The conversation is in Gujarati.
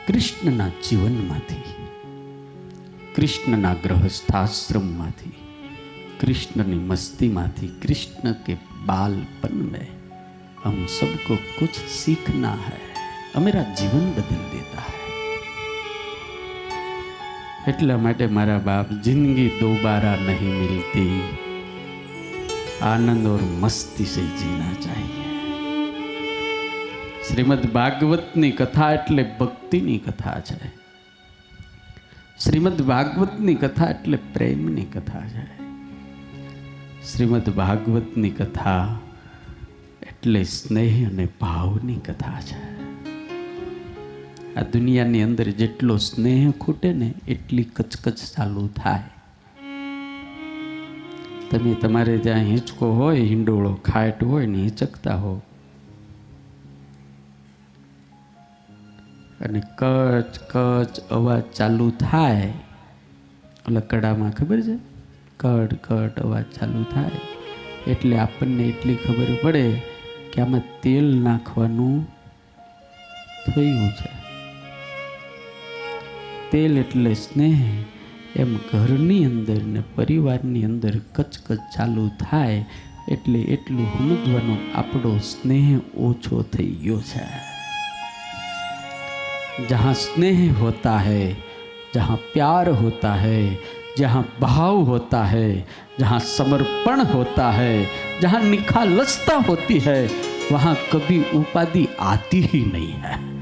કૃષ્ણના જીવનમાંથી, કૃષ્ણના ગૃહસ્થાશ્રમમાંથી, कृष्ण मस्ती माथी, कृष्ण के बालपन में हम सबको कुछ सीखना है। मेरा जीवन बदल देता है। એટલા માટે મારા બાપ, जिंदगी दोबारा नहीं मिलती, आनंद और मस्ती से जीना चाहिए। श्रीमद् भागवतनी कथा એટલે ભક્તિની કથા છે। શ્રીમદ્ ભાગવતની કથા એટલે પ્રેમની કથા છે। શ્રીમદ્ ભાગવતની કથા એટલે સ્નેહ અને ભાવની કથા છે। આ દુનિયાની અંદર જેટલો સ્નેહ ખૂટે ને એટલી કચકચ ચાલુ થાય। તમે તમારે ત્યાં હિંચકો હોય, હિંડોળો ખાટ હોય ને હિંચકતા હો અને કચ કચ અવાજ ચાલુ થાય, લકડામાં ખબર છે, કડ કડ અવાજ ચાલુ થાય એટલે આપણને એટલી ખબર પડે કે આમાં તેલ નાખવાનું થયું છે। તેલ એટલે સ્નેહ। એમ ઘરની અંદર ને પરિવારની અંદર કચકચ ચાલુ થાય એટલે એટલું સમજવાનો આપણો સ્નેહ ઓછો થઈ ગયો છે। जहाँ स्नेह होता है, जहाँ प्यार होता है, जहाँ भाव होता है, जहाँ समर्पण होता है, जहाँ निखालसता होती है, वहाँ कभी उपाधि आती ही नहीं है।